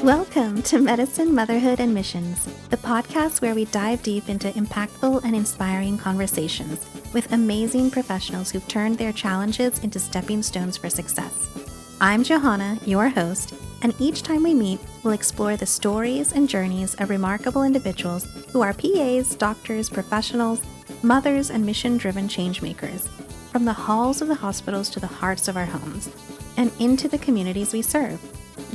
Welcome to Medicine, Motherhood, and Missions, the podcast where we dive deep into impactful and inspiring conversations with amazing professionals who've turned their challenges into stepping stones for success. I'm Johanna, your host, and each time we meet, we'll explore the stories and journeys of remarkable individuals who are PAs, doctors, professionals, mothers, and mission-driven changemakers, from the halls of the hospitals to the hearts of our homes, and into the communities we serve.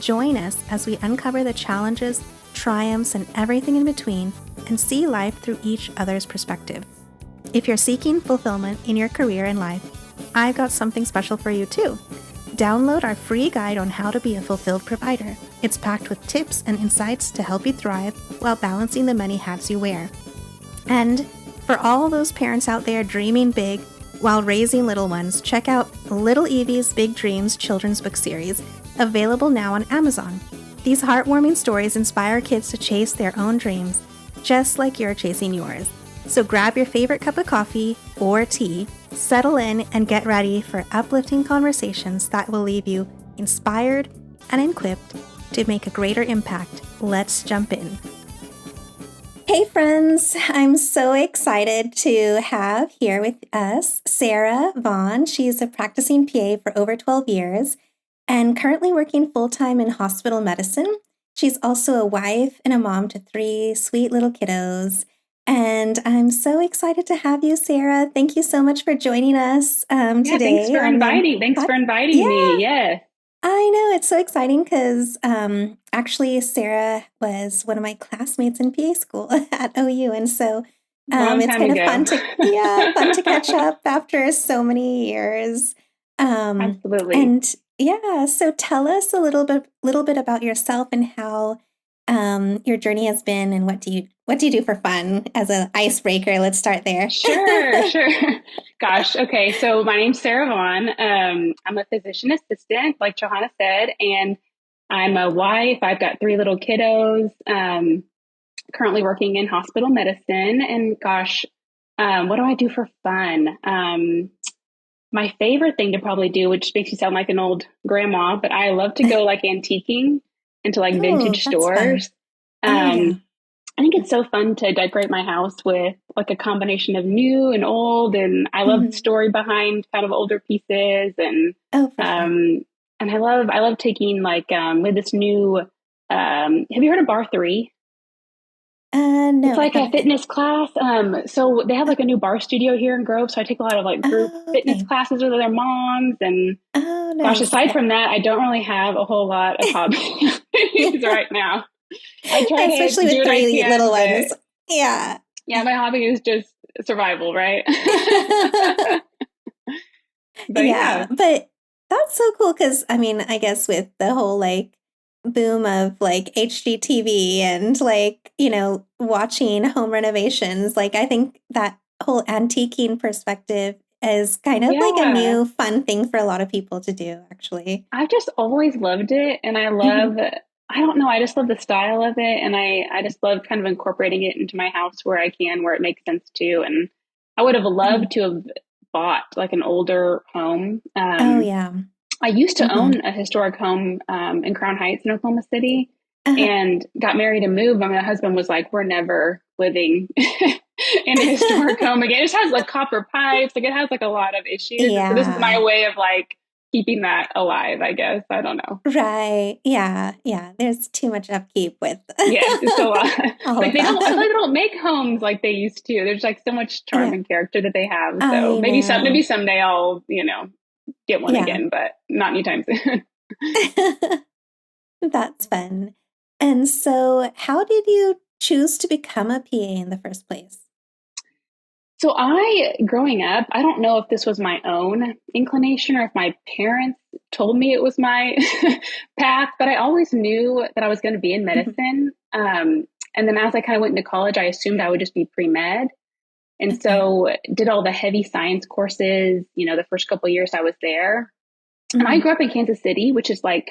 Join us as we uncover the challenges, triumphs, and everything in between, and see life through each other's perspective. If you're seeking fulfillment in your career and life, I've got something special for you too. Download our free guide on how to be a fulfilled provider. It's packed with tips and insights to help you thrive while balancing the many hats you wear. And for all those parents out there dreaming big while raising little ones, check out Little Evie's Big Dreams children's book series, available now on Amazon. These heartwarming stories inspire kids to chase their own dreams, just like you're chasing yours. So grab your favorite cup of coffee or tea, settle in, and get ready for uplifting conversations that will leave you inspired and equipped to make a greater impact. Let's jump in. Hey friends, I'm so excited to have here with us Sarah Vaughan. She's a practicing PA for over 12 years and currently working full-time in hospital medicine. She's also a wife and a mom to 3 sweet little kiddos. And I'm so excited to have you, Sarah. Thank you so much for joining us today. Thanks for inviting me. Yeah. I know, it's so exciting because actually Sarah was one of my classmates in PA school at OU. And so it's kind of fun to catch up after so many years. Absolutely. And yeah, so tell us a little bit about yourself and how your journey has been, and what do you do for fun as an icebreaker? Let's start there. Sure. Gosh. Okay. So my name's Sarah Vaughan. I'm a physician assistant, like Johanna said, and I'm a wife. I've got 3 little kiddos. Currently working in hospital medicine. And gosh, what do I do for fun? My favorite thing to probably do, which makes you sound like an old grandma, but I love to go like antiquing into like vintage stores. I think it's so fun to decorate my house with like a combination of new and old. And I love the story behind kind of older pieces. And, and I love taking like, with this new, have you heard of Bar 3? No, it's like a fitness class. So they have like a new bar studio here in Grove. So I take a lot of like group fitness classes with their moms. And gosh, aside from that, I don't really have a whole lot of hobbies right now. I try especially with 3 little ones. Yeah. Yeah, my hobby is just survival, right? But that's so cool because I mean, I guess with the whole like boom of like HGTV and like, watching home renovations, like I think that whole antiquing perspective is kind of like a new fun thing for a lot of people to do, actually. I've just always loved it. And I love, I don't know, I just love the style of it. And I just love kind of incorporating it into my house where I can, where it makes sense to. And I would have loved to have bought like an older home. I used to own a historic home in Crown Heights in Oklahoma City and got married and moved. My husband was like, we're never living in a historic home again. It just has like copper pipes. Like it has like a lot of issues. Yeah. So this is my way of like keeping that alive, I guess. I don't know. Right. Yeah. Yeah. There's too much upkeep with. Yeah, it's a lot. Like they don't make homes like they used to. There's like so much charm and character that they have. So maybe someday I'll, get one again, but not anytime soon. That's fun. And so how did you choose to become a PA in the first place? So growing up, I don't know if this was my own inclination or if my parents told me it was my path, but I always knew that I was going to be in medicine. And then as I kind of went into college, I assumed I would just be pre-med. And so did all the heavy science courses, the first couple of years I was there. And I grew up in Kansas City, which is like,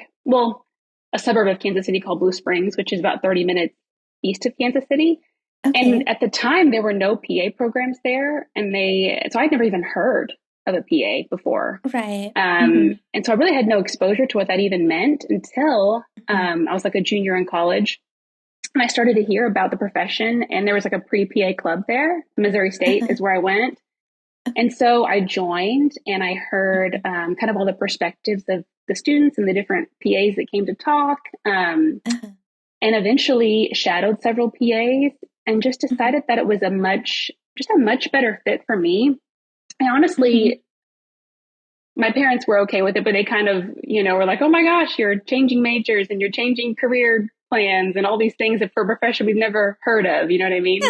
a suburb of Kansas City called Blue Springs, which is about 30 minutes east of Kansas City. Okay. And at the time there were no PA programs there. So I'd never even heard of a PA before. Right. And so I really had no exposure to what that even meant until I was like a junior in college. And I started to hear about the profession, and there was like a pre-PA club there. Missouri State is where I went. And so I joined, and I heard kind of all the perspectives of the students and the different PAs that came to talk, and eventually shadowed several PAs, and just decided that it was a much better fit for me. I honestly, my parents were okay with it, but they kind of, were like, oh my gosh, you're changing majors and you're changing career plans and all these things for a profession we've never heard of. You know what I mean?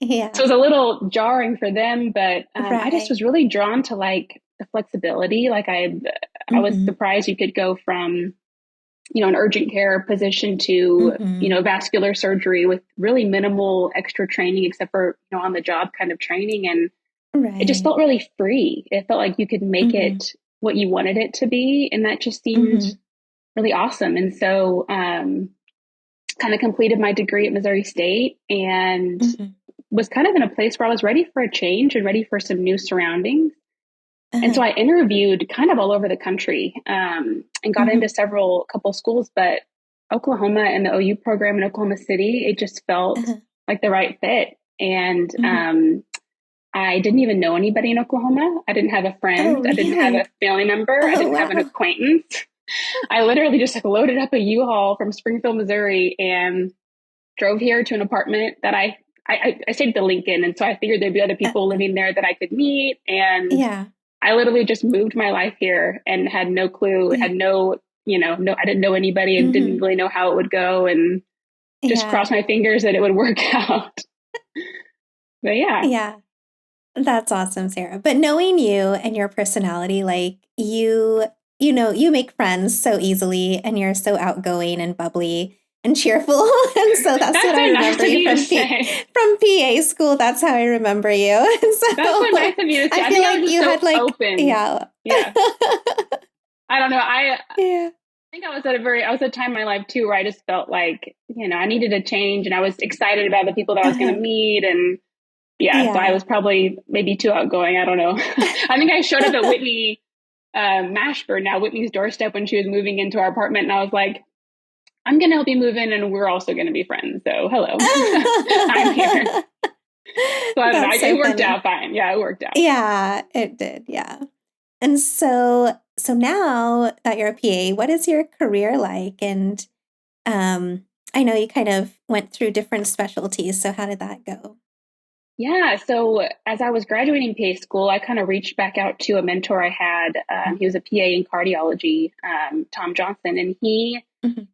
Yeah. So it was a little jarring for them, but Right. I just was really drawn to like the flexibility. Like I was surprised you could go from, an urgent care position to, vascular surgery with really minimal extra training, except for, on the job kind of training. And it just felt really free. It felt like you could make it what you wanted it to be. And that just seemed really awesome. And so, kind of completed my degree at Missouri State and was kind of in a place where I was ready for a change and ready for some new surroundings. And so I interviewed kind of all over the country and got into couple schools, but Oklahoma and the OU program in Oklahoma City, it just felt like the right fit. And I didn't even know anybody in Oklahoma. I didn't have a friend. Oh, really? I didn't have a family member. I didn't have an acquaintance. I literally just like loaded up a U-Haul from Springfield, Missouri, and drove here to an apartment that I stayed at the Lincoln. And so I figured there'd be other people living there that I could meet. And I literally just moved my life here and had no clue, had no, I didn't know anybody and didn't really know how it would go, and just crossed my fingers that it would work out. But yeah. Yeah. That's awesome, Sarah. But knowing you and your personality, like you make friends so easily, and you're so outgoing and bubbly and cheerful. And so that's what I remember you from PA school. That's how I remember you. And so, that's so nice of you to say. I feel like you so had like open. Yeah. I don't know. I think I was at a time in my life too where I just felt like, I needed a change, and I was excited about the people that I was going to meet. And so I was probably maybe too outgoing. I don't know. I think I showed up at Whitney Mashburn, now Whitney's doorstep, when she was moving into our apartment, and I was like, I'm going to help you move in, and we're also going to be friends. So hello, I'm here. So I don't know. It worked out fine. Yeah, it worked out. Yeah, it did. Yeah. And so now that you're a PA, what is your career like? And I know you kind of went through different specialties. So how did that go? Yeah. So as I was graduating PA school, I kind of reached back out to a mentor I had. He was a PA in cardiology, Tom Johnson, and he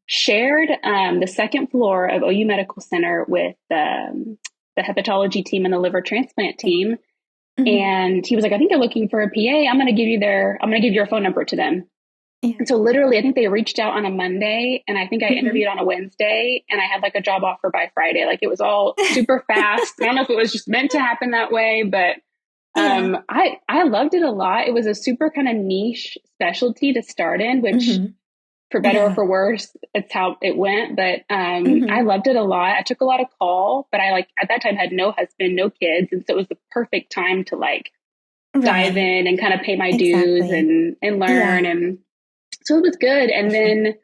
shared the second floor of OU Medical Center with the hepatology team and the liver transplant team. And he was like, I think you're looking for a PA. I'm going to give you your phone number to them. And so literally, I think they reached out on a Monday, and I think I interviewed on a Wednesday, and I had like a job offer by Friday. Like it was all super fast. I don't know if it was just meant to happen that way, but I loved it a lot. It was a super kind of niche specialty to start in, which for better or for worse, it's how it went. But I loved it a lot. I took a lot of call, but I at that time had no husband, no kids. And so it was the perfect time to dive in and kind of pay my dues and learn. And so it was good. And then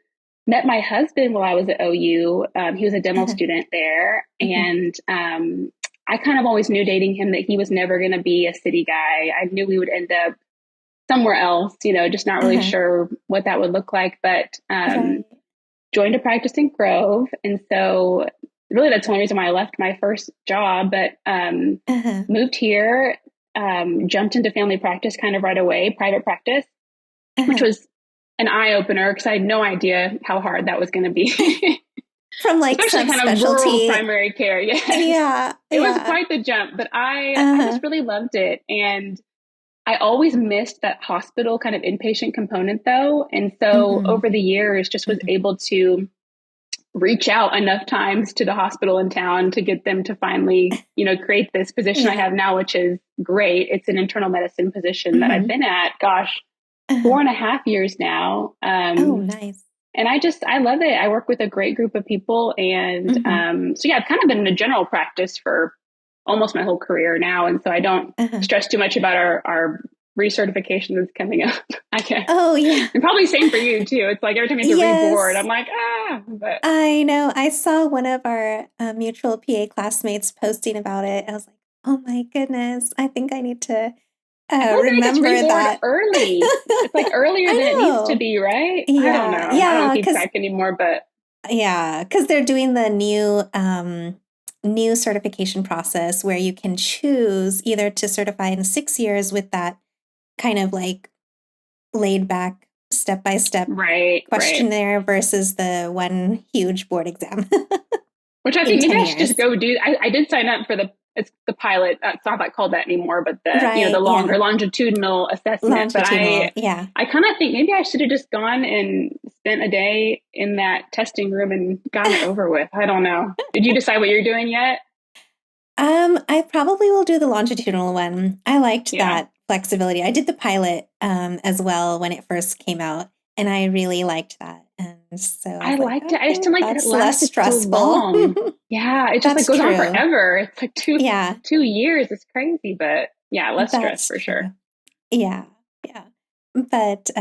met my husband while I was at OU. He was a dental student there. And I kind of always knew dating him that he was never going to be a city guy. I knew we would end up somewhere else, just not really sure what that would look like, but joined a practice in Grove. And so really that's the only reason why I left my first job, but moved here, jumped into family practice kind of right away, private practice, which was an eye opener because I had no idea how hard that was going to be. From especially kind of rural primary care. It was quite the jump, but I just really loved it. And I always missed that hospital kind of inpatient component though. And so over the years, just was able to reach out enough times to the hospital in town to get them to finally, create this position I have now, which is great. It's an internal medicine position that I've been at, 4.5 years now. Oh, nice. And I love it. I work with a great group of people. And so I've kind of been in a general practice for almost my whole career now. And so I don't stress too much about our recertification that's coming up. I guess. Oh, yeah. And probably same for you too. It's like every time you have to reboard, Yes, I'm like, but I know. I saw one of our mutual PA classmates posting about it. I was like, oh my goodness, I think I need to I feel like it gets remember reboard that. early. It's like earlier than it needs to I know. be, right? I don't know. Yeah, I don't yeah, keep because track anymore, but they're doing the new certification process where you can choose either to certify in 6 years with that kind of like laid back step by step right. questionnaire versus the one huge board exam Which I in think maybe 10 I should just years. go do. I did sign up for it's the pilot. It's not that called that anymore, but the Right, longer yeah. longitudinal assessment. But Longitudinal, yeah. I kind of think maybe I should have just gone and spent a day in that testing room and gotten it over with. I don't know. Did you decide what you're doing yet? I probably will do the longitudinal one. I liked Yeah, that flexibility. I did the pilot as well when it first came out, and I really liked that. And so I I was like, liked I it. I just didn't think like that it that's less lasted so stressful. long. Yeah, it just like That's goes on true. forever. It's like Yeah, 2 years. It's crazy, but yeah, less stress that's for sure. true. Yeah, yeah. But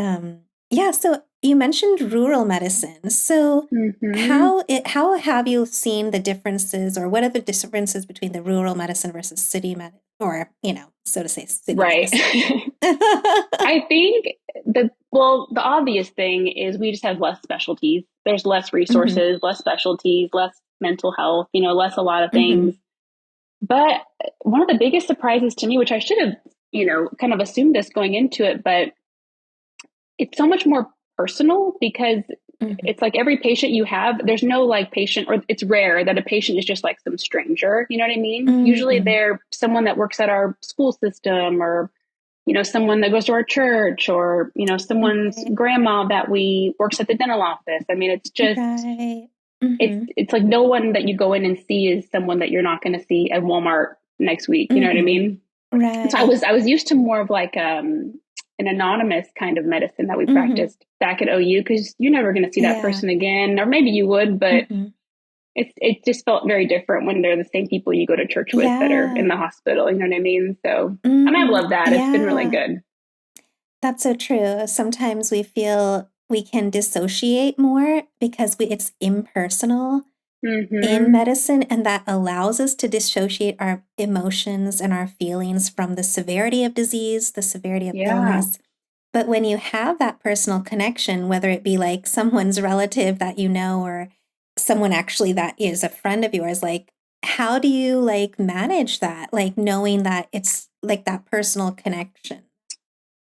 yeah, so you mentioned rural medicine. So Hmm. how have you seen the differences, or what are the differences between the rural medicine versus city med, or so to say, city Right. medicine? I think the obvious thing is we just have less specialties. There's less Hmm. resources, less specialties, less mental health, less a lot of things. Hmm. But one of the biggest surprises to me, which I should have, kind of assumed this going into it, but it's so much more personal because Hmm. it's like every patient you have, there's no like patient, or it's rare that a patient is just like some stranger. You know what I mean? Usually Hmm. they're someone that works at our school system, or someone that goes to our church, or someone's Right. grandma that we works at the dental office. I mean, it's just Right. it's Hmm. it's like no one that you go in and see is someone that you're not going to see at Walmart next week. You know what I Hmm. mean? So I Right. was I was used to more of like an anonymous kind of medicine that we Hmm. practiced back at OU, because you're never going to see that Yeah. person again, or maybe you would, but Hmm. it just felt very different when they're the same people you go to church with that are in Yeah. the hospital. You know what I mean? So I've Hmm. loved that. It's been really Yeah. good. That's so true. Sometimes we feel we can dissociate more because it's impersonal in Hmm. medicine, and that allows us to dissociate our emotions and our feelings from the severity of disease, the severity of Yeah. illness. But when you have that personal connection, whether it be like someone's relative that you know, or someone actually that is a friend of yours, like how do you like manage that? Like knowing that it's like that personal connection.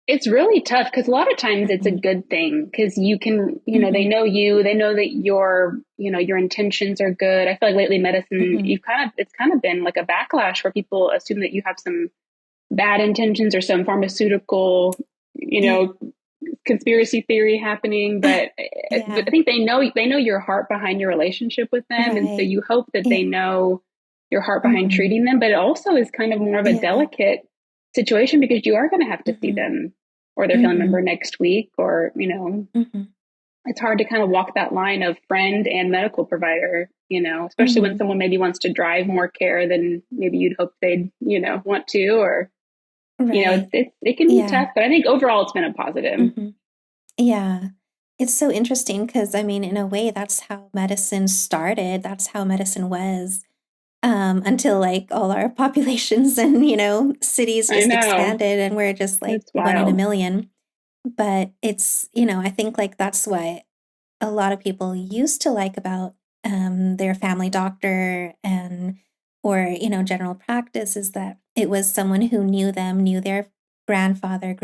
It's really tough because a lot of times it's a Hmm. good thing because you can, they Hmm. know you, they know that your intentions are good. I feel like lately medicine, Hmm. it's kind of been like a backlash where people assume that you have some bad intentions or some pharmaceutical, you Yeah. know, conspiracy theory happening. But Yeah. I think they know your heart behind your relationship with them, and so Right. you hope that they Yeah. know your heart behind Hmm. treating them. But it also is kind of more of a Yeah. delicate situation because you are going to have to see Hmm. them or their family Hmm. member next week, or Hmm. it's hard to kind of walk that line of friend and medical provider, especially when Hmm. someone maybe wants to drive more care than maybe you'd hope they'd want to, or Right. it can be Yeah. tough, but I think overall it's been a positive. Hmm. Yeah. It's so interesting because, I mean, in a way, that's how medicine started. That's how medicine was, until like all our populations and, cities I just know. expanded and we're just like It's one in a wild. million. But it's, I think like that's what a lot of people used to like about their family doctor and or general practice is that it was someone who knew them, knew their grandfather,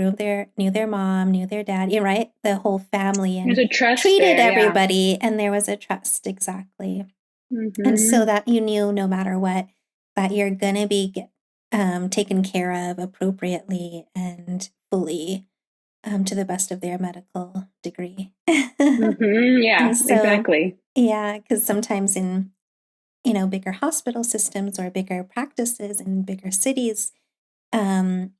knew their mom, knew their dad, right, the whole family, There's and a trust treated there. Yeah. everybody, and there was a trust, exactly. And so Hmm. that you knew no matter what that you're gonna be taken care of appropriately and fully, to the best of their medical degree. Hmm. Yeah, And so, exactly. yeah, because sometimes in, bigger hospital systems or bigger practices in bigger cities, um,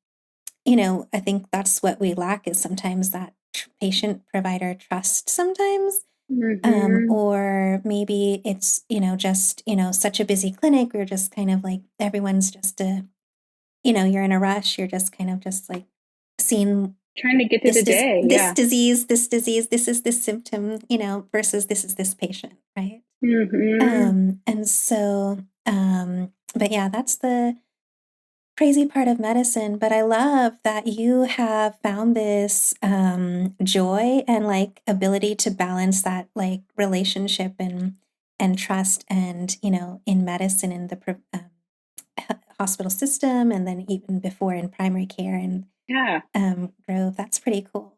I think that's what we lack is sometimes that patient provider trust sometimes. Hmm. Or maybe it's, just, such a busy clinic. We're just kind of like everyone's just you're in a rush. You're just kind of just like seeing Trying to get through the day. this Yeah. disease, this is this symptom, versus this is this patient, right? Hmm. And so, but yeah, that's the crazy part of medicine. But I love that you have found this joy and like ability to balance that like relationship and trust, and in medicine, in the hospital system, and then even before in primary care and Yeah. Grove. That's pretty cool.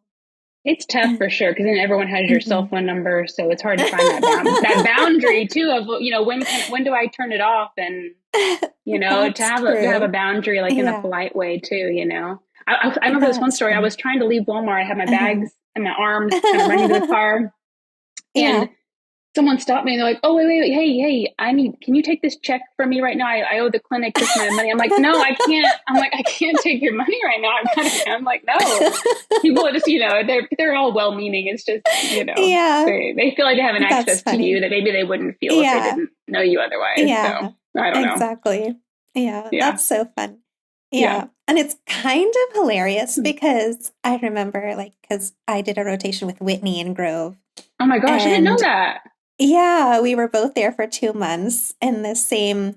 It's tough Uh, for sure, because then everyone has your cell mhm. phone number, so it's hard to find that boundary too of when do I turn it off, and to That's have a true. boundary, like in a Yeah. polite way too. I remember this one That's story. I true. was trying to leave Walmart. I had my Uh-huh. bags and my arms kind of running to the car, Yeah. and someone stopped me and they're like, "Oh, wait, hey, can you take this check from me right now? I owe the clinic this amount of money." I'm like, "No, I can't." I'm like, "I can't take your money right now. I'm like, "No." People are just, they're all well-meaning. It's just, Yeah. they feel like they have an That's access to you funny. that maybe they wouldn't feel if they Yeah. didn't know you otherwise. Yeah. So I don't know. Exactly. Yeah. Yeah. That's so fun. Yeah. Yeah. And it's kind of hilarious because I remember, like, because I did a rotation with Whitney and Grove. Oh my gosh, I didn't know And that. yeah, we were both there for 2 months in the same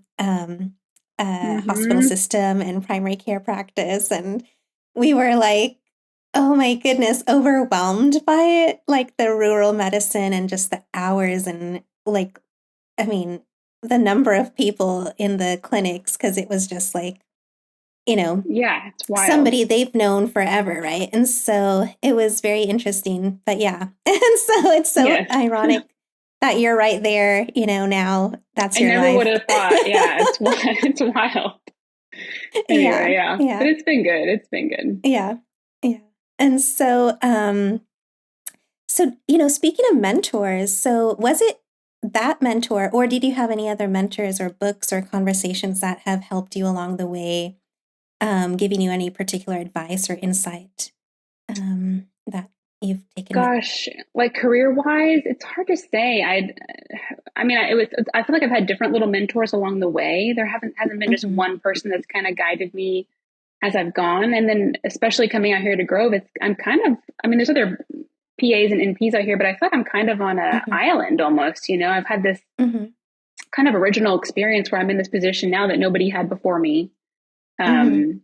hospital Hmm. system and primary care practice. And we were like, oh my goodness, overwhelmed by it, like the rural medicine and just the hours and like, I mean, the number of people in the clinics, because it was just like, you know, Yeah, it's wild. somebody they've known forever, right? And so it was very interesting. But yeah. And so it's so Yes. ironic that you're right there, now that's I your never would life. have thought. Yeah, it's wild. Anyway, Yeah. yeah. But Yeah. it's been good. It's been good. Yeah. Yeah. And so speaking of mentors, so was it that mentor, or did you have any other mentors or books or conversations that have helped you along the way, giving you any particular advice or insight that you've taken with you? Gosh, like career wise, it's hard to say. I mean, I feel like I've had different little mentors along the way. There hasn't been just Mm-hmm. one person that's kind of guided me as I've gone. And then especially coming out here to Grove, I'm kind of, I mean, there's other PAs and NPs out here, but I feel like I'm kind of on an Mm-hmm. island almost. I've had this Mm-hmm. kind of original experience where I'm in this position now that nobody had before me. Mm-hmm. Um,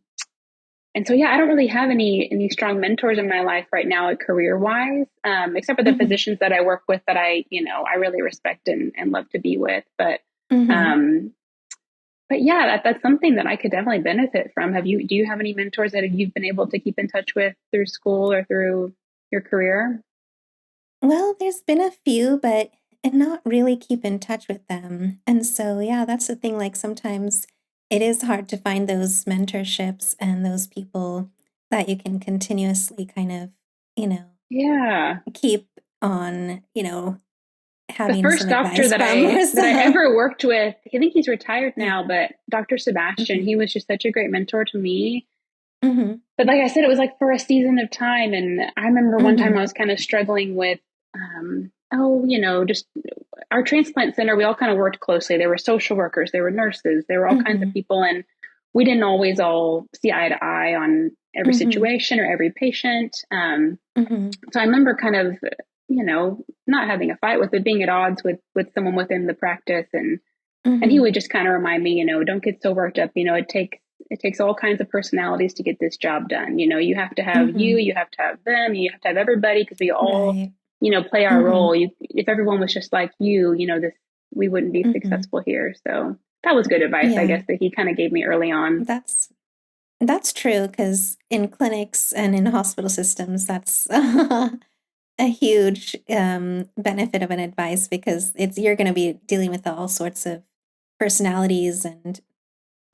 and so, yeah, I don't really have any strong mentors in my life right now, like career wise, except for the Mm-hmm. physicians that I work with that I really respect and love to be with. Mm-hmm. Um, but yeah, that's something that I could definitely benefit from. Do you have any mentors that you've been able to keep in touch with through school or through your career? Well, there's been a few, but not really keep in touch with them. And so, yeah, that's the thing. Like sometimes it is hard to find those mentorships and those people that you can continuously kind of, you know, Yeah. keep on, The having first some doctor advice that from I or that I so. ever worked with, I think he's retired Yeah. now, but Dr. Sebastian, Hmm. he was just such a great mentor to me. Hmm. But like I said, it was like for a season of time. And I remember one time Hmm. I was kind of struggling with, just our transplant center. We all kind of worked closely. There were social workers, there were nurses, there were all kinds of Hmm. people. And we didn't always all see eye to eye on every Hmm. situation or every patient. Hmm. So I remember kind of, not having a fight with it, being at odds with someone within the practice. And he Hmm. would just kind of remind me, don't get so worked up. It takes all kinds of personalities to get this job done. You have to have Hmm. you have to have them, you have to have everybody, because we all, Right. play our Hmm. role. If everyone was just like this, we wouldn't be Hmm. successful here. So that was good advice, I Yeah. guess, that he kind of gave me early on. That's true, because in clinics and in hospital systems, that's a huge benefit of an advice, because you're going to be dealing with all sorts of personalities and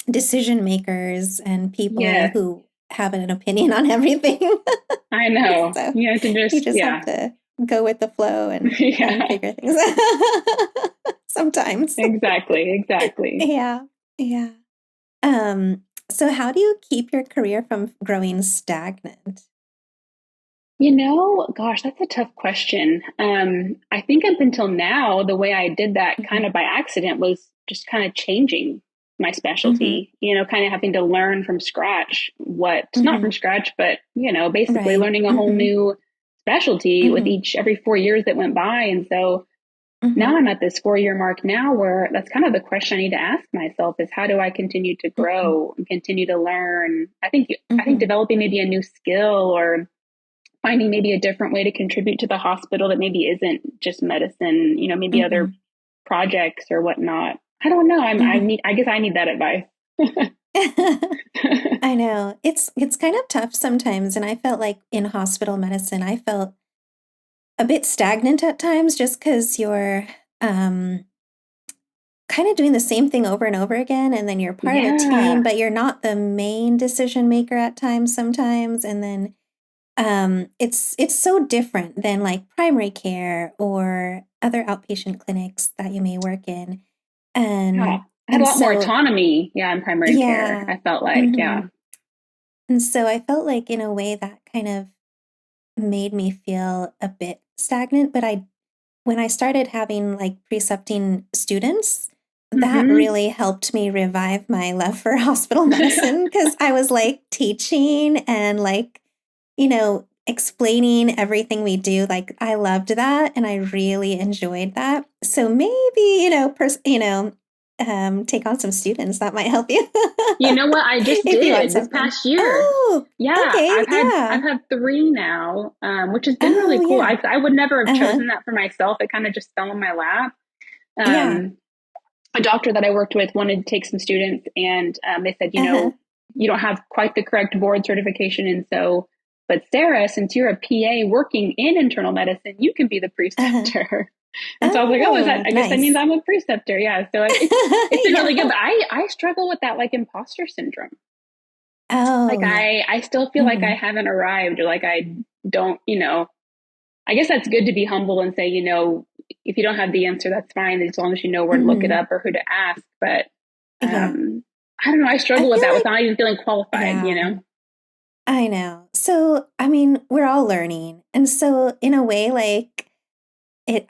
decision makers and people Yes, who have an opinion on everything. I know. So You have to you just, just have yeah. to go with the flow and Yeah, figure things out sometimes. exactly. Yeah, yeah. So how do you keep your career from growing stagnant? Gosh, that's a tough question. I think up until now, the way I did that kind Mhm. of by accident was just kind of changing. my Mm-hmm. specialty, kind of having to learn from scratch not Mm-hmm. from scratch, but, basically Right. learning a whole Mm-hmm. new specialty with Mm-hmm. every 4 years that went by. And so Mm-hmm. now I'm at this 4 year mark now where that's kind of the question I need to ask myself is how do I continue to Mm-hmm. grow and continue to learn? I think Mm-hmm. developing maybe a new skill or finding maybe a different way to contribute to the hospital that maybe isn't just medicine, maybe other Mm-hmm. projects or whatnot. I don't know. Mm-hmm. I guess I need that advice. I know. It's kind of tough sometimes, and I felt like in hospital medicine, I felt a bit stagnant at times just because you're um kind of doing the same thing over and over again, and then you're part of a team, Yeah. but you're not the main decision maker at times sometimes, and then it's so different than like primary care or other outpatient clinics that you may work in. Yeah. And I had a and lot more so autonomy. Yeah. In primary care, yeah. I felt like, hmm yeah. And so I felt like in a way that kind of made me feel a bit stagnant, but I when I started having like precepting students, that Hmm. really helped me revive my love for hospital medicine because I was like teaching and like, explaining everything we do. Like I loved that and I really enjoyed that. So maybe, take on some students that might help you You know what? I just if you want did this something. past year. Oh, Yeah, okay. I've Yeah. had three now, which has been really Oh, cool. yeah. I would never have Uh-huh. chosen that for myself. It kind of just fell in my lap. Yeah. Um, a doctor that I worked with wanted to take some students, and they said, Uh-huh. you don't have quite the correct board certification, and so, but Sarah, since you're a PA working in internal medicine, you can be the Uh-huh. preceptor. And so I was like, oh, is that? Oh, I guess that means nice. I'm a preceptor. Yeah. So it's been really good, Yeah. but I struggle with that like imposter syndrome. Like Oh, yeah. I still feel like I Mhm. haven't arrived, or like I don't, I guess that's good to be humble and say, if you don't have the answer, that's fine, as long as you know where to look it Mhm. up or who to ask. But Yeah. I don't know. I I struggle with feel that like without even feeling qualified, yeah, I know. So, I mean, we're all learning. And so in a way, like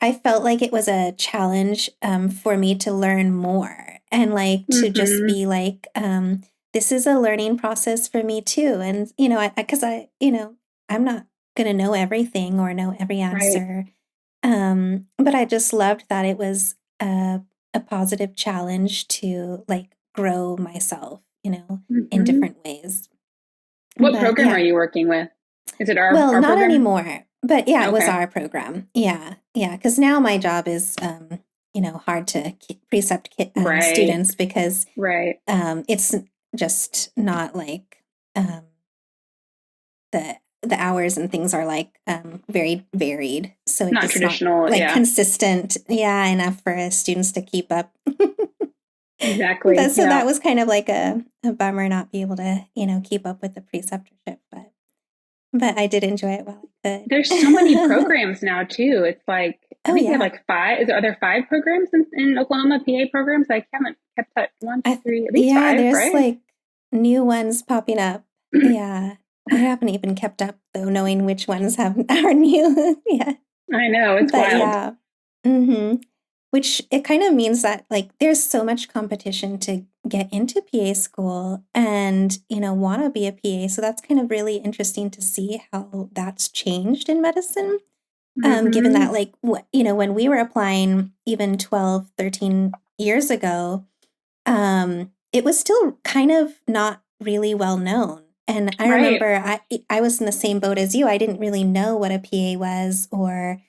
I felt like it was a challenge for me to learn more and like to just Mm-hmm. be like, this is a learning process for me too. And, because I'm not going to know everything or know every Right. answer. But I just loved that it was a positive challenge to like grow myself, in Mm-hmm. different ways. What But program are yeah, you working with? Is it our, well, our not program? anymore. But yeah, it was Okay. our program. Yeah, yeah. Because now my job is, hard to precept Right. students because Right. it's just not like the hours and things are like very varied. So Not it's not traditional. like Yeah. consistent, yeah, enough for students to keep up. But Exactly. so Yeah. that was kind of like a bummer not be able to, keep up with the preceptorship, but I did enjoy it while I There's so many could. programs now too. It's like I Oh think they have yeah. like five. Are there five programs in Oklahoma? PA programs? I haven't kept up. One, two, three, at least Yeah, five, there's right? like new ones popping up. Yeah. I haven't even kept up though, knowing which ones have are new. Yeah. I know it's But wild. yeah. Mm-hmm. Which it kind of means that like there's so much competition to get into PA school and, want to be a PA. So that's kind of really interesting to see how that's changed in medicine. Given Hmm. that like when we were applying even 12, 13 years ago, it was still kind of not really well known. And I Right. remember I was in the same boat as you. I didn't really know what a PA was or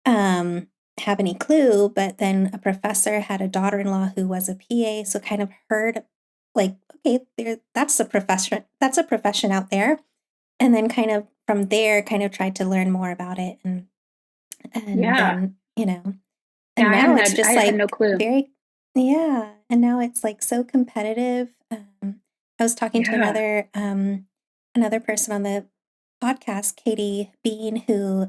um, have any clue. But then a professor had a daughter-in-law who was a PA, so kind of heard like, okay, that's a profession. That's a profession out there. And then kind of from there, kind of tried to learn more about it, and Yeah. then Yeah. and now it's I just had no like clue. very, yeah. And now it's like so competitive. I was talking to Yeah. another person on the podcast, Katie Bean, who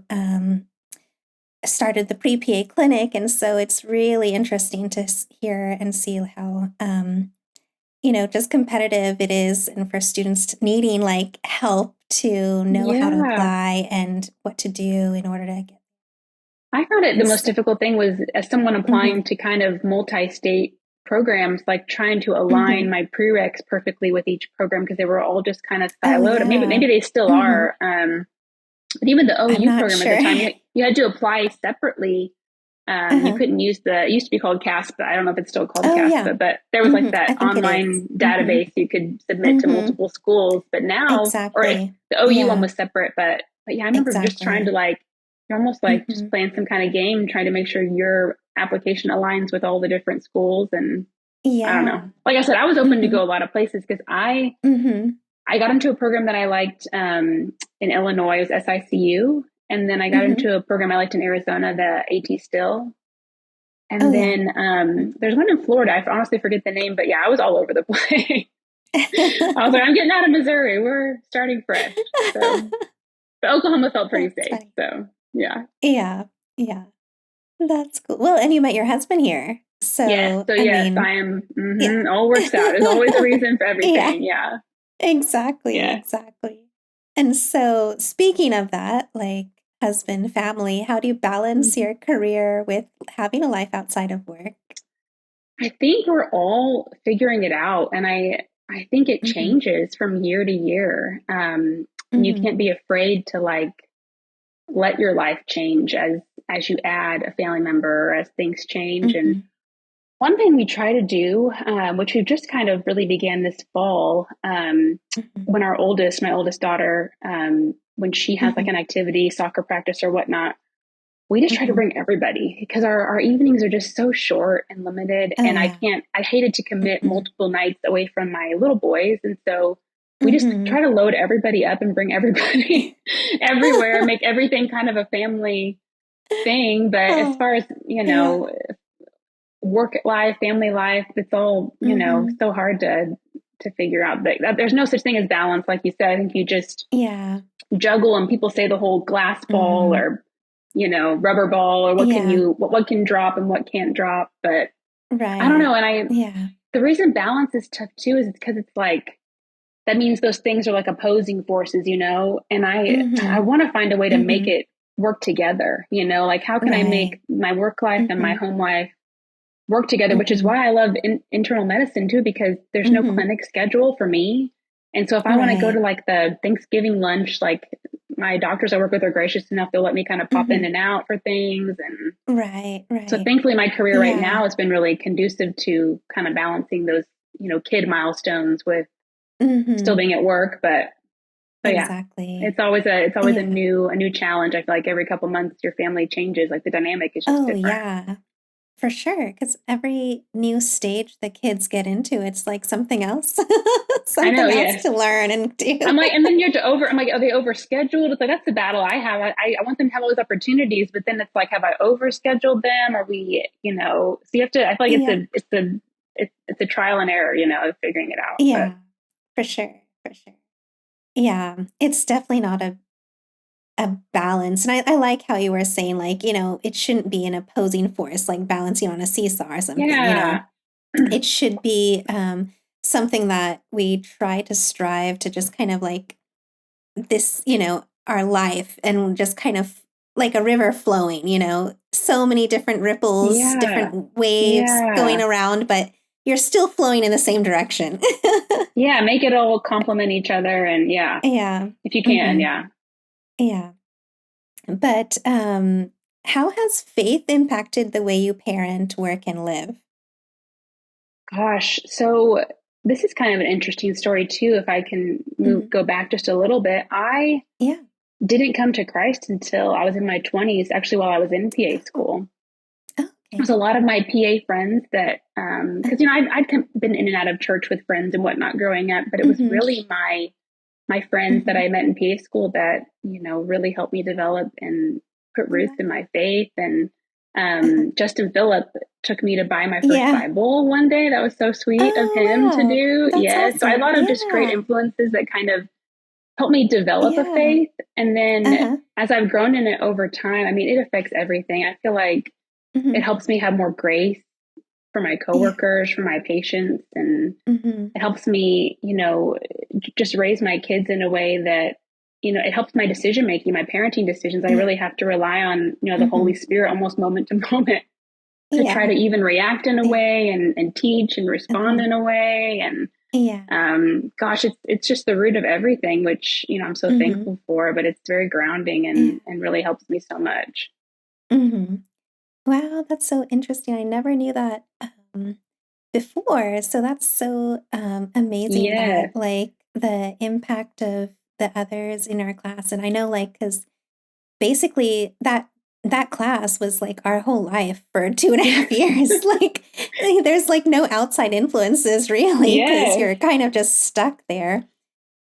started the pre PA clinic, and so it's really interesting to hear and see how just competitive it is, and for students needing like help to know how to Yeah. apply and what to do in order to get. I found it the And most so, difficult thing was as someone mhm, applying to kind of multi-state programs, like trying to align my prereqs perfectly with each program because they were all just kind of Oh, siloed. yeah. Maybe they still are. But even the I'm OU not program sure. at the time, you had to apply separately. You couldn't use it used to be called CASPA. I don't know if it's still called Oh, CASPA, yeah. but there was like I that think it is. online database you could submit to multiple schools. But now, or Exactly. the OU one Yeah, was separate, but yeah, I remember just trying exactly. to like, you're almost like just playing some kind of game, trying to make sure your application aligns with all the different schools. And I don't Yeah. know. Like I said, I was open to go a lot of places because I got into a program that I liked in Illinois, it was SICU. And then I got into a program I liked in Arizona, the AT Still. Oh, And yeah. then there's one in Florida. I honestly forget the name, but yeah, I was all over the place. I was like, I'm getting out of Missouri. We're starting fresh. So, but Oklahoma felt pretty That's safe. funny. So, yeah. Yeah. Yeah. That's cool. Well, and you met your husband here. Yes. So, So, I yes, mean, I am. yeah. All works out. There's always a reason for Yeah, everything. Yeah. exactly. Yeah. Exactly. And so, speaking of that, like husband, family, how do you balance Mhm. your career with having a life outside of work? I think we're all figuring it out. And I think it Mm-hmm. changes from year to year. And you Mm-hmm. can't be afraid to like let your life change as you add a family member or as things change. And Mm-hmm. one thing we try to do, which we've just kind of really began this fall, Mm-hmm. when my oldest daughter, when she has like Mm-hmm. an activity, soccer practice or whatnot, we just try to Mm-hmm. bring everybody because our evenings are just so short and limited. Oh, And yeah. I hated to commit Mm-hmm. multiple nights away from my little boys. And so we just Mm-hmm. try to load everybody up and bring everybody everywhere, make everything kind of a family thing. But as Oh, far as, yeah. work life, family life, it's all, Mm-hmm. so hard to figure out. But there's no such thing as balance. Like you said, I think you just Yeah. juggle, and people say the whole glass ball Mm-hmm. or, rubber ball, or Yeah. what can drop and what can't drop. But I don't Right. know. And Yeah. the reason balance is tough too is because it's like, that means those things are like opposing forces. And I Mm-hmm. want to find a way to make Mm-hmm. it work together, like how can I Right. make my work life and my Mm-hmm. home life work together, which is Mm-hmm. why I love internal medicine too, because there's no Mm-hmm. clinic schedule for me. And so if I want to go to Right. like the Thanksgiving lunch, like my doctors I work with are gracious enough. They'll let me kind of pop in Mm-hmm. and out for things. And Right. so Right. thankfully my career right Yeah. now has been really conducive to kind of balancing those, kid milestones with still Mm-hmm. being at work. But yeah, Exactly. it's always Yeah. a new challenge. I feel like every couple months your family changes, like the dynamic is just Oh, different. yeah. For sure. Because every new stage the kids get into, it's like something else, I know, something else yes. to learn and do. I'm like, and then you have to I'm like, are they overscheduled? It's like, that's the battle I have. I want them to have all those opportunities, but then it's like, have I overscheduled them? Are we, so you have to, I feel like Yeah. it's a trial and error, of figuring it out. But Yeah. For sure. For sure. Yeah. It's definitely not a balance. And I like how you were saying, like, it shouldn't be an opposing force, like balancing on a seesaw or something. yeah, It should be something that we try to strive to just kind of like this, our life and just kind of like a river flowing, so many different ripples, yeah, different waves going yeah, around, but you're still flowing in the same direction. yeah. Make it all complement each other. And yeah, Yeah. if you can, Hmm. yeah. Yeah. But how has faith impacted the way you parent, work, and live? Gosh. So this is kind of an interesting story too. If I can Hmm. go back just a little bit, I Yeah. didn't come to Christ until I was in my 20s, actually, while I was in PA Oh, school. There's a okay. lot of my PA friends that, because, Uh-huh. been in and out of church with friends and whatnot growing up, but it was Hmm. really my friends that Hmm. I met in PA school that, really helped me develop and put Oh, roots nice. in my faith. And Uh-huh. Justin Phillip took me to buy my first Yeah. Bible one day. That was so sweet of Oh, him to wow. do. That's Yeah. So I had a awesome. lot of just great Yeah. influences that kind of helped me develop a Yeah. faith. And then Uh-huh. as I've grown in it over time, I mean, it affects everything. I feel like it Hmm. helps me have more grace for my Yeah. coworkers, for my patients, and Hmm. it helps me, just raise my kids in a way that, it helps my decision making, my parenting decisions. I Yeah. really have to rely on, the Holy Hmm. Spirit almost moment to moment to try Yeah. to even react in a way and teach and respond Mhm. in a way. And Yeah. gosh, it's just the root of everything, which, I'm so Mhm. thankful for, but it's very grounding Yeah. and really helps me so much. Mhm. Wow, that's so interesting. I never knew that before. So that's so amazing Yeah. that like the impact of the others in our class. And I know like because basically that class was like our whole life for 2.5 years. Like there's like no outside influences really because Yes. you're kind of just stuck there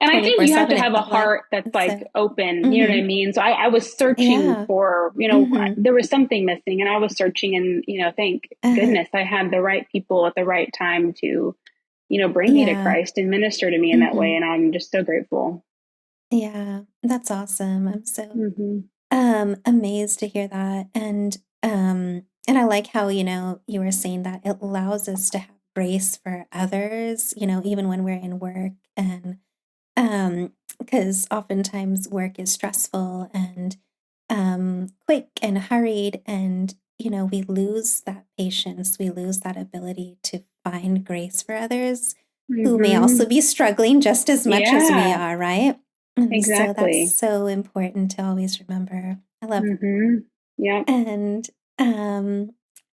And I think you have 24/7. to It have a felt like. heart that's like So open, you know what I mhm. mean? So I was searching Yeah. for, Mhm. there was something missing and I was searching and, thank Uh-huh. goodness I had the right people at the right time to, bring me to Yeah. Christ and minister to me in that way. Mhm. And I'm just so grateful. Yeah. That's awesome. I'm so Hmm. amazed to hear that. And I like how, you were saying that it allows us to have grace for others, even when we're in work and because oftentimes work is stressful and quick and hurried and we lose that patience, we lose that ability to find grace for others who may also Hmm. be struggling just as much as we Yeah, are, right? And so that's exactly. so important to always remember. I love that. Hmm. Yeah. And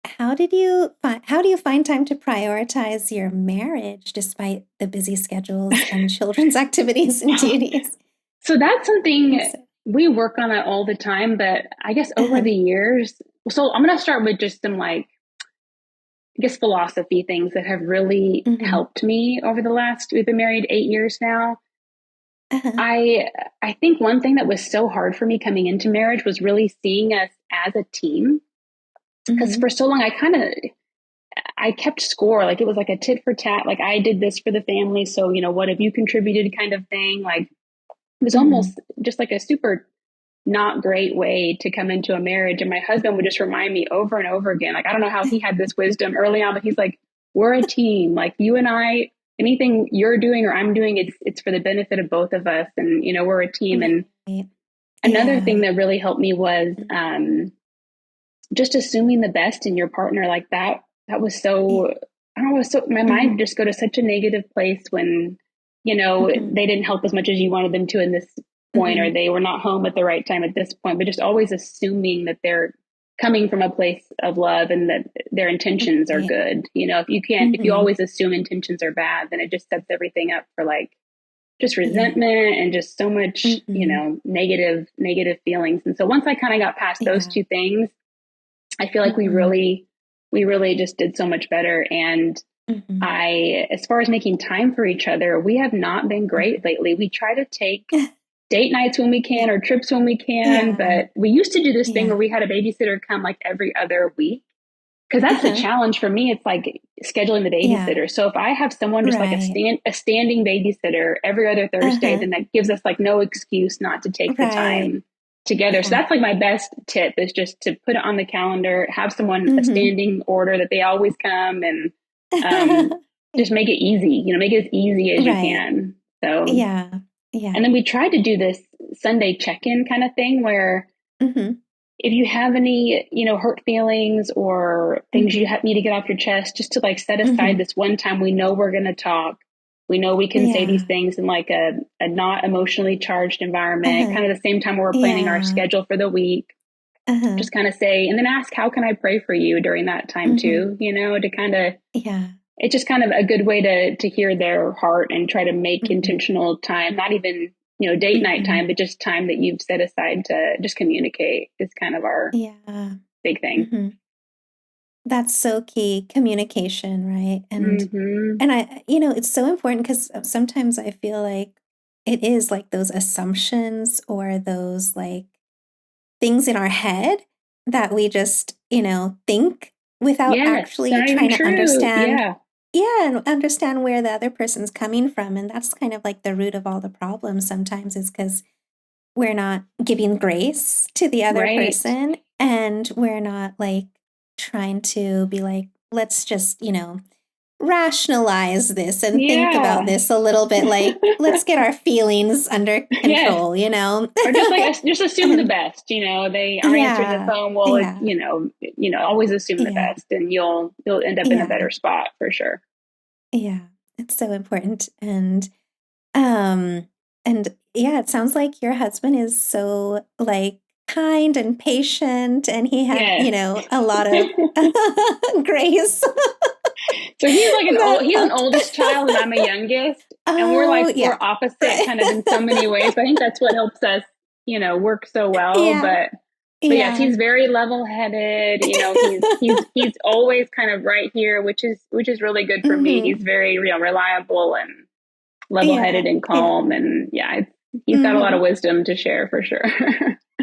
how do you find time to prioritize your marriage despite the busy schedules and children's activities and duties? So that's something So, we work on it all the time, but I guess over uh-huh. the years, so I'm going to start with just some like, I guess, philosophy things that have really Mhm. helped me over the last, we've been married 8 years now. Uh-huh. I think one thing that was so hard for me coming into marriage was really seeing us as a team. Because Mhm. for so long, I kept score. Like it was like a tit for tat. Like I did this for the family. So, what have you contributed kind of thing? Like it was Mhm. almost just like a super not great way to come into a marriage. And my husband would just remind me over and over again. Like, I don't know how he had this wisdom early on, but he's like, we're a team. Like you and I, anything you're doing or I'm doing, it's for the benefit of both of us. And, we're a team. And Right. another thing Yeah. that really helped me was Mhm. just assuming the best in your partner. Like that was Yeah. so, I don't know, so my mind Mhm. would just go to such a negative place when, Mhm. they didn't help as much as you wanted them to in this point, or Mhm. they were not home at the right time at this point, but just always assuming that they're coming from a place of love and that their intentions are Right. good. If you Mhm. always assume intentions are bad, then it just sets everything up for like just Yeah. resentment and just so much, Mhm. negative feelings. And so once I kind of got past those Yeah. two things, I feel like Mhm. we really just did so much better. And Mhm. as far as making time for each other, we have not been great Mhm. lately. We try to take date nights when we Yeah. can or trips when we can, Yeah. but we used to do this thing where Yeah. we had a babysitter come like every other week. Cause that's the Uh-huh. challenge for me. It's like scheduling the Yeah. babysitter. So if I have someone just like Right. a standing babysitter every other Thursday, Uh-huh. then that gives us like no excuse not to take the Right. time together. So Yeah. that's like my best tip is just to put it on the calendar, have someone a Mhm. standing order that they always come and um, Yeah. just make it easy, make it as easy as you Right. can. So, Yeah. Yeah. and then we tried to do this Sunday check-in kind of thing where Mhm. if you have any, hurt feelings or things you Mhm. need to get off your chest, just to like set aside Mhm. this one time we know we're going to talk. We know we can say these Yeah. things in like a not emotionally charged environment, Uh-huh. kind of the same time we're planning our Yeah. schedule for the week. Uh-huh. Just kind of say, and then ask, how can I pray for you during that time Mhm. too? To kind of, Yeah. it's just kind of a good way to hear their heart and try to make Mhm. intentional time, not even, date night Mhm. time, but just time that you've set aside to just communicate is kind of our Yeah. big thing. Mhm. That's so key, communication, right? Hmm. And it's so important because sometimes I feel like it is like those assumptions or those like things in our head that we just, think without Yes, actually not even trying to true. understand. Yeah, Yeah, and understand where the other person's coming from. And that's kind of like the root of all the problems sometimes is because we're not giving grace to the other right. person and we're not like trying to be like, let's just, rationalize this and think about Yeah. this a little bit. Like, let's get our feelings under Yes. control, you know? Or just like just assume the And best, they are answering the yeah, phone. Well, yeah, always assume the yeah, best, and you'll end up in a yeah, better spot for sure. yeah. It's so important. Um, and yeah, it sounds like your husband is so like kind and patient, and he had, Yes. a lot of grace So that he's an helped. oldest child and I'm a youngest, and Oh, we're yeah. opposite kind of in so many ways. But I think that's what helps us, work so well. Yeah, But yes, yeah. he's very level-headed. He's always kind of right here, which is really good for me. He's Hmm. very, reliable and level-headed Yeah, and yeah. calm, and yeah, he's got a lot of Hmm. wisdom to share for sure.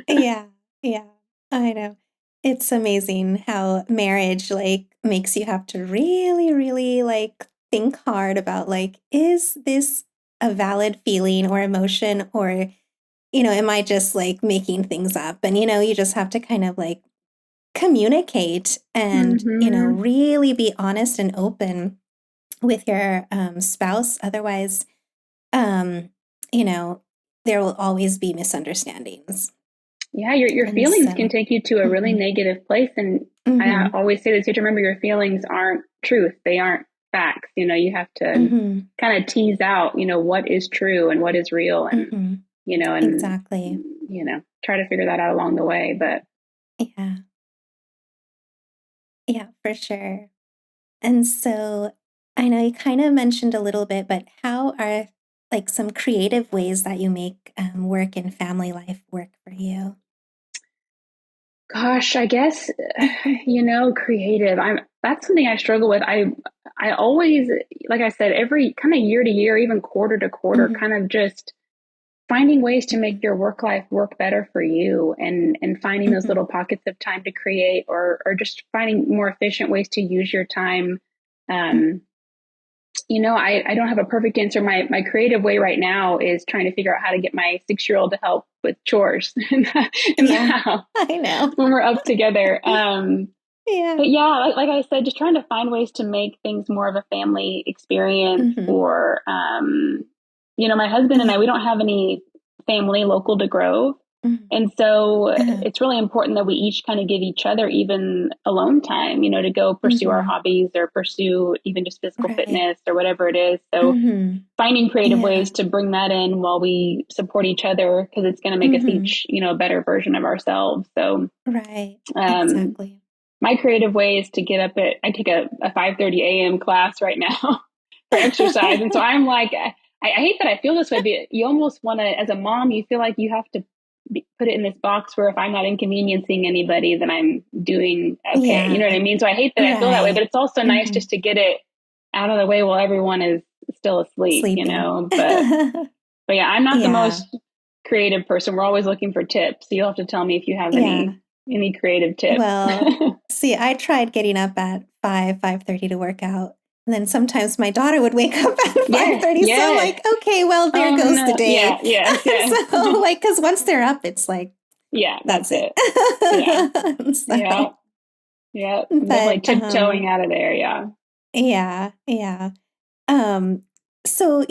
Yeah, yeah. I know. It's amazing how marriage like makes you have to really, really like think hard about like, is this a valid feeling or emotion, or am I just like making things up? And you just have to kind of like communicate and Hmm. really be honest and open with your spouse. Otherwise, um, you know, there will always be misunderstandings. Yeah, your And feelings can so, take you to a really mhm, negative place. And I mhm, always say this, you have to remember your feelings aren't truth. They aren't facts. You have to mhm, kind of tease out, what is true and what is real, and, mhm. you know, and, Exactly. try to figure that out along the way. But Yeah. Yeah, for sure. And so I know you kind of mentioned a little bit, but how are like some creative ways that you make work and family life work for you? gosh, I guess, creative. That's something I struggle with. I always, like I said, every kind of year to year, even quarter to quarter, Mhm, kind of just finding ways to make mhm, your work life work better for you, and finding those mhm, little pockets of time to create, or just finding more efficient ways to use your time. mhm. um, I don't have a perfect answer. My creative way right now is trying to figure out how to get my 6-year-old to help with chores in the Yeah, house I know. when we're up together. Yeah. But yeah, like I said, just trying to find ways to make things more of a family experience. Mhm. Or, my husband and I, Yeah. we don't have any family local to Grove. Mhm. And so Uh-huh. it's really important that we each kind of give each other even alone time, to go pursue our Mhm. hobbies, or pursue even just physical Right. fitness or whatever it is. So Mhm. finding creative Yeah. ways to bring that in while we support each other, because it's going to make us Mhm. each, a better version of ourselves. So, Right. um, Exactly. my creative way is to get up I take a 5:30 a.m. class right now for exercise. And so I'm like, I hate that I feel this way, but you almost want to, as a mom, you feel like you have to put it in this box where if I'm not inconveniencing anybody, then I'm doing okay. You know what I Yeah. mean? So I hate that I feel that way, but Right. it's also nice Mhm. just to get it out of the way while everyone is still asleep, Sleeping. but yeah, I'm not the Yeah. most creative person. We're always looking for tips. So you'll have to tell me if you have Yeah. any creative tips. Well, see, I tried getting up at 5:30 to work out. And then sometimes my daughter would wake up at Yes, 5:30. So I'm yes. like, okay, well, there Oh goes the no. Yeah, day. yes, And yes. so, like, because once they're up, it's like, Yeah, that's that's it. it. Yeah. Yeah. So, Yeah. I'm but definitely tiptoeing out of there. Yeah. yeah, yeah. Um, so,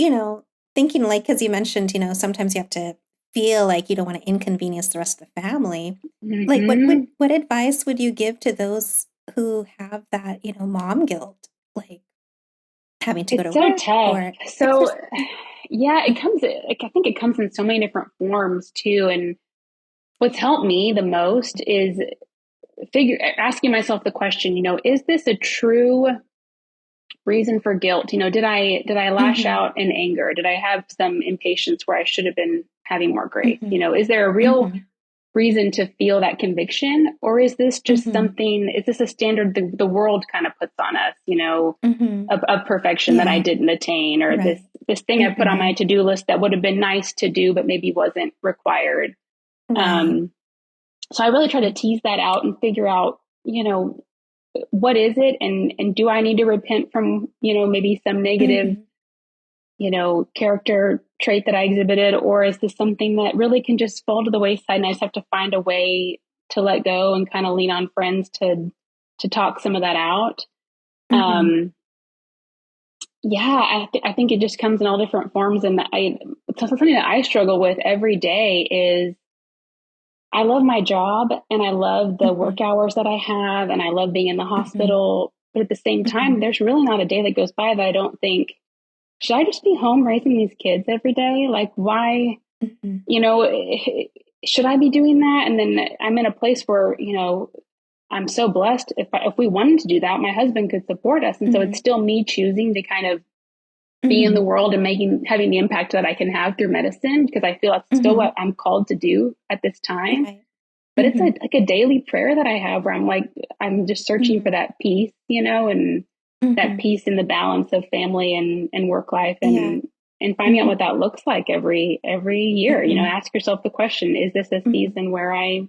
thinking like, because you mentioned, sometimes you have to feel like you don't want to inconvenience the rest of the family. Like, Hmm. what advice would you give to those who have that, mom guilt, like having to go It's to so work tough. or So, exercise? yeah, it comes, like, I think it comes in so many different forms too. And what's helped me the most is asking myself the question, is this a true reason for guilt? Did I lash Mm-hmm, out in anger? Did I have some impatience where I should have been having more grace? mm-hmm, Is there a real mm-hmm, reason to feel that conviction, or is this just mm-hmm, something, is this a standard the world kind of puts on us, mm-hmm. of perfection that I Yeah, didn't attain, or this right. this thing I put on Mm-hmm, my to-do list that would have been nice to do but maybe wasn't required. right. um so I really try to Mm-hmm, tease that out and figure out, what is it, and do I need to repent from, maybe some negative, mm-hmm, character trait that I exhibited, or is this something that really can just fall to the wayside and I just have to find a way to let go and kind of lean on friends to talk some of that out. mm-hmm. Um, Yeah, I think it just comes in all different forms. And something that I struggle with every day is I love my job and I love the Mm-hmm. work hours that I have and I love being in the Mm-hmm. hospital. But at the same time, Mm-hmm. there's really not a day that goes by that I don't think, should I just be home raising these kids every day? Like, why, Mm-hmm. you know, should I be doing that? And then I'm in a place where, I'm so blessed. If we wanted to do that, my husband could support us. And so Mm-hmm. it's still me choosing to kind of be in Mm-hmm. the world and having the impact that I can have through medicine, because I feel that's still Mm-hmm. what I'm called to do at this time. Right. But it's Mm-hmm. like a daily prayer that I have where I'm like, I'm just searching Mm-hmm. for that peace, and that Mm-hmm. peace in the balance of family and work life, Yeah. and finding out Mm-hmm. what that looks like every year. Mm-hmm. Ask yourself the question, is this a Mm-hmm. season where I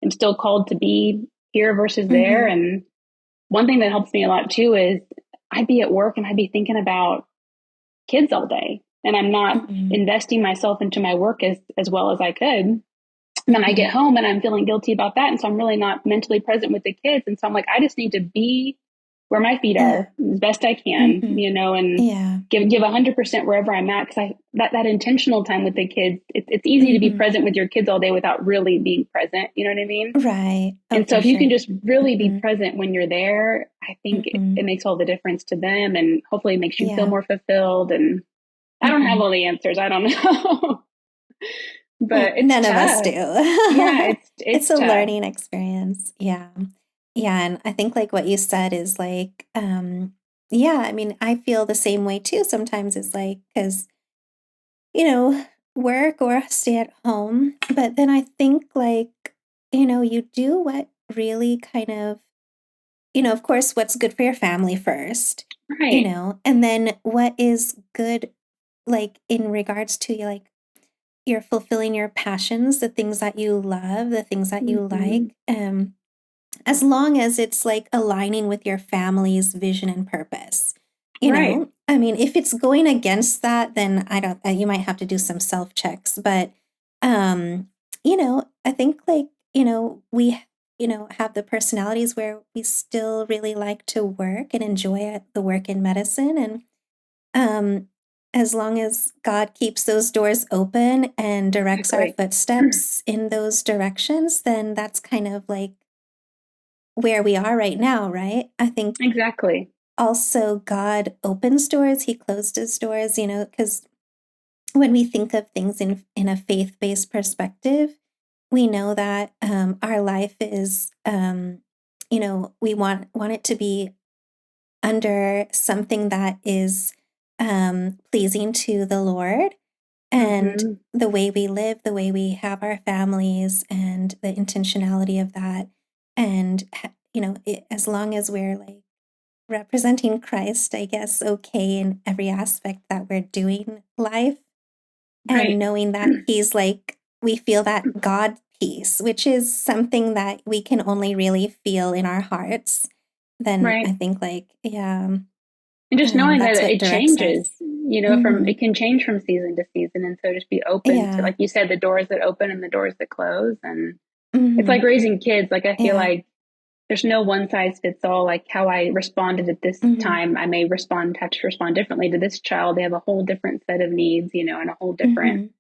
am still called to be here versus there? Mm-hmm. And one thing that helps me a lot too is I'd be at work and I'd be thinking about kids all day, and I'm not Mm-hmm. investing myself into my work as well as I could. And then I Mm-hmm. get home and I'm feeling guilty about that. And so I'm really not mentally present with the kids. And so I'm like, I just need to be where my feet Yeah. are as best I can, Mm-hmm. and Yeah. give 100% wherever I'm at. Cause that intentional time with the kids, it's easy to be Mm-hmm. present with your kids all day without really being present. You know what I mean? Right. Oh, And so for if you can sure. just really be Mm-hmm. present when you're there, I think Mm-hmm. it makes all the difference to them, and hopefully it makes you feel Yeah. more fulfilled. And I don't have Mm-hmm. all the answers. I don't know, but it's None of us do. tough. Yeah, It's it's a tough. learning experience. Yeah. Yeah. And I think like what you said is like, yeah, I mean, I feel the same way too. Sometimes it's like, because, you know, work or stay at home. But then I think like, you do what really kind of, of course, what's good for your family first, Right, and then what is good, like in regards to like you're fulfilling your passions, the things that you love, the things that you hmm, like, as long as it's like aligning with your family's vision and purpose. right, I mean, if it's going against that, then I don't, you might have to do some self checks. But, I think like, we, have the personalities where we still really like to work and enjoy the work in medicine. And, um, as long as God keeps those doors open and directs our exactly, footsteps in those directions, then that's kind of like where we are right now, right? I think exactly. also God opens doors, he closes doors, because when we think of things in a faith-based perspective, we know that our life is we want it to be under something that is pleasing to the Lord, and Hmm. the way we live, the way we have our families, and the intentionality of that. And, as long as we're like representing Christ, I guess, okay, in every aspect that we're doing life, and Right, knowing that He's like, we feel that God peace, which is something that we can only really feel in our hearts, then right. I think, like, yeah, And just knowing that that's what it directs changes, us. from Hmm. it can change from season to season. And so just be open to, Yeah. like you said, the doors that open and the doors that close. And it's Hmm. like raising kids. Like I feel Yeah. like there's no one size fits all. Like how I responded at this Hmm. time, I may have to respond differently to this child. They have a whole different set of needs, and a whole different,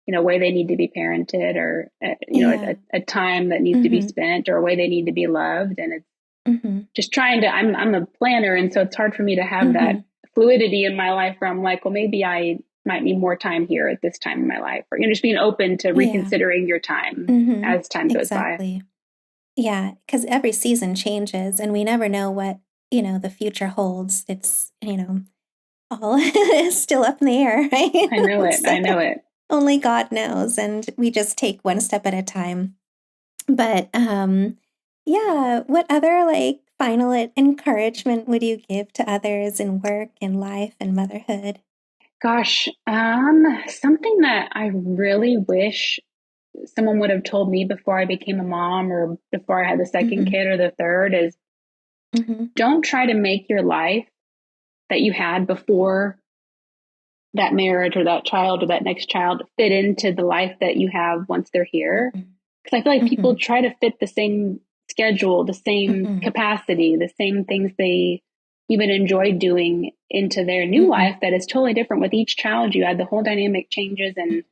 Hmm. way they need to be parented, or, Yeah. a time that needs to be Hmm. spent, or a way they need to be loved. And it's Hmm. just trying to, I'm a planner. And so it's hard for me to have that Hmm. fluidity in my life where I'm like, well, maybe I might need more time here at this time in my life, or, just being open to Yeah. reconsidering your time Hmm. as time goes by. Exactly. Yeah, because every season changes, and we never know what, the future holds. It's, all still up in the air, I know right? it. So I know it. only God knows, and we just take one step at a time. But yeah, what other like final encouragement would you give to others in work and life and motherhood? Gosh, something that I really wish someone would have told me before I became a mom, or before I had the second Hmm. kid or the third, is Hmm. don't try to make your life that you had before that marriage or that child or that next child fit into the life that you have once they're here. Hmm. Because I feel like people Hmm. try to fit the same schedule, the same Hmm. capacity, the same things they even enjoy doing into their new life that is totally different. With each child, you add the whole dynamic changes, and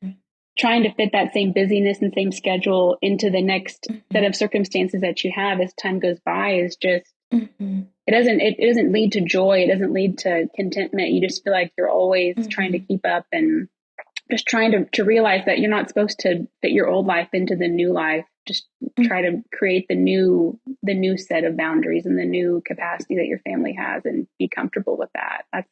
trying to fit that same busyness and same schedule into the next set of circumstances that you have as time goes by is just, it doesn't lead to joy. It doesn't lead to contentment. You just feel like you're always trying to keep up, and just trying to realize that you're not supposed to fit your old life into the new life. Just try to create the new set of boundaries and the new capacity that your family has, and be comfortable with that. That's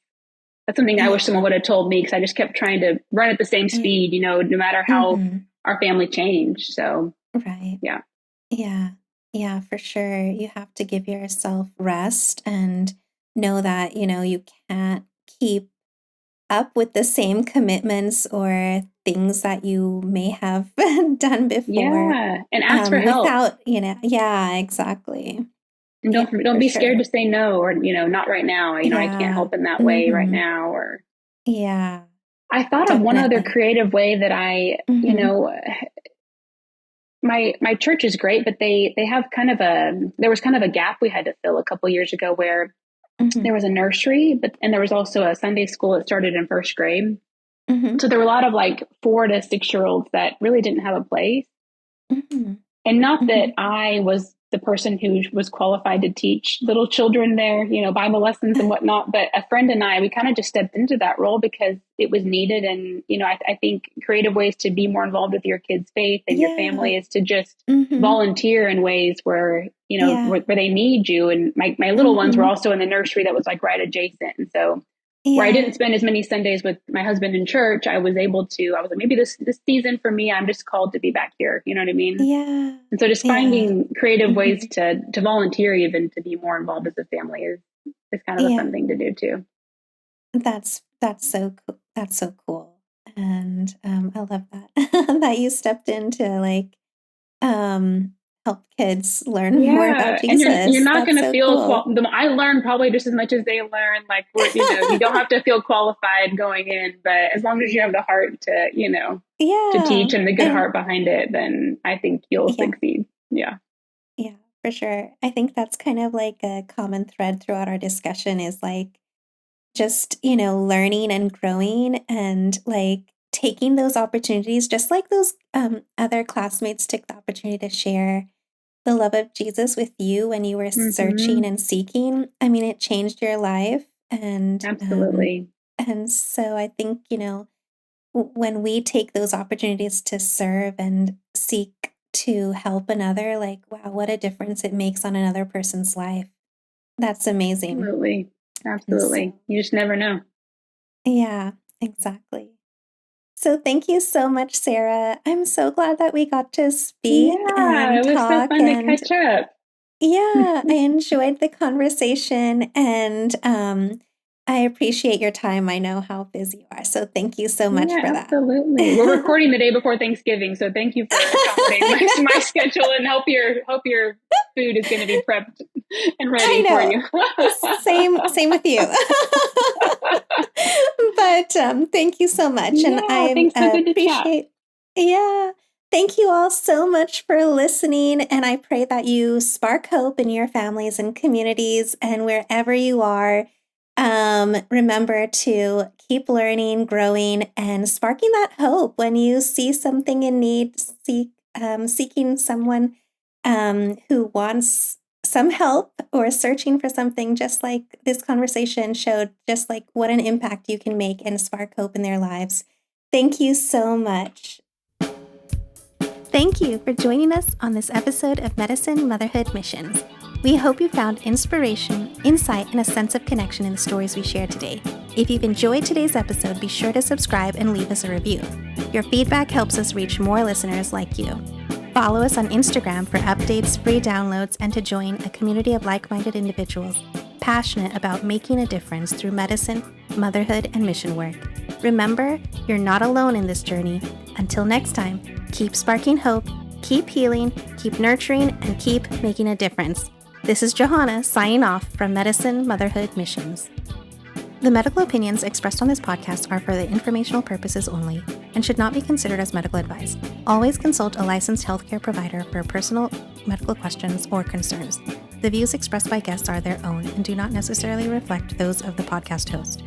something I wish someone would have told me, because I just kept trying to run at the same speed, no matter how our family changed. So, Yeah, for sure. You have to give yourself rest and know that, you can't keep up with the same commitments or things that you may have done before. Yeah. And ask for help. Without, exactly. And don't be scared to say no, or, not right now. I can't help in that way right now. Or I thought of one other creative way that I, my church is great, but they have there was kind of a gap we had to fill a couple years ago, where there was a nursery, and there was also a Sunday school that started in first grade. So there were a lot of 4 to 6 year olds that really didn't have a place. And not that I was the person who was qualified to teach little children their, Bible lessons and whatnot. But a friend and I, we kind of just stepped into that role because it was needed. And, I think creative ways to be more involved with your kids' faith and your family is to just volunteer in ways where, where they need you. And my little ones were also in the nursery that was right adjacent. And so where I didn't spend as many Sundays with my husband in church, I was like, maybe this season for me, I'm just called to be back here. You know what I mean? Yeah. And so just finding creative ways to volunteer, even to be more involved as a family is kind of a fun thing to do too. That's so cool. That's so cool. And I love that, that you stepped in to help kids learn more about Jesus. And you're not going to feel, cool. I learned probably just as much as they learn. You don't have to feel qualified going in, but as long as you have the heart to, to teach and the good heart behind it, then I think you'll succeed. Yeah. Yeah, for sure. I think that's kind of a common thread throughout our discussion is just, learning and growing and taking those opportunities, just like those other classmates took the opportunity to share the love of Jesus with you when you were searching and seeking. I mean, it changed your life. And absolutely. And so I think, when we take those opportunities to serve and seek to help another, wow, what a difference it makes on another person's life. That's amazing. Absolutely. So, you just never know. Yeah, exactly. So thank you so much, Sarah. I'm so glad that we got to speak. Yeah, it was so fun to catch up. Yeah, I enjoyed the conversation, and I appreciate your time. I know how busy you are, so thank you so much for that. Absolutely. We're recording the day before Thanksgiving, so thank you for accommodating my schedule, and hope your food is going to be prepped and ready for you. Same with you. But thank you so much, and I appreciate. Yeah. Thank you all so much for listening, and I pray that you spark hope in your families and communities, and wherever you are, remember to keep learning, growing, and sparking that hope when you see something in need, seeking someone who wants some help or searching for something, just like this conversation showed, just what an impact you can make and spark hope in their lives. Thank you so much. Thank you for joining us on this episode of Medicine, Motherhood, Missions. We hope you found inspiration, insight, and a sense of connection in the stories we shared today. If you've enjoyed today's episode, be sure to subscribe and leave us a review. Your feedback helps us reach more listeners like you. Follow us on Instagram for updates, free downloads, and to join a community of like-minded individuals passionate about making a difference through medicine, motherhood, and mission work. Remember, you're not alone in this journey. Until next time, keep sparking hope, keep healing, keep nurturing, and keep making a difference. This is Johanna signing off from Medicine, Motherhood, Missions. The medical opinions expressed on this podcast are for the informational purposes only and should not be considered as medical advice. Always consult a licensed healthcare provider for personal medical questions or concerns. The views expressed by guests are their own and do not necessarily reflect those of the podcast host.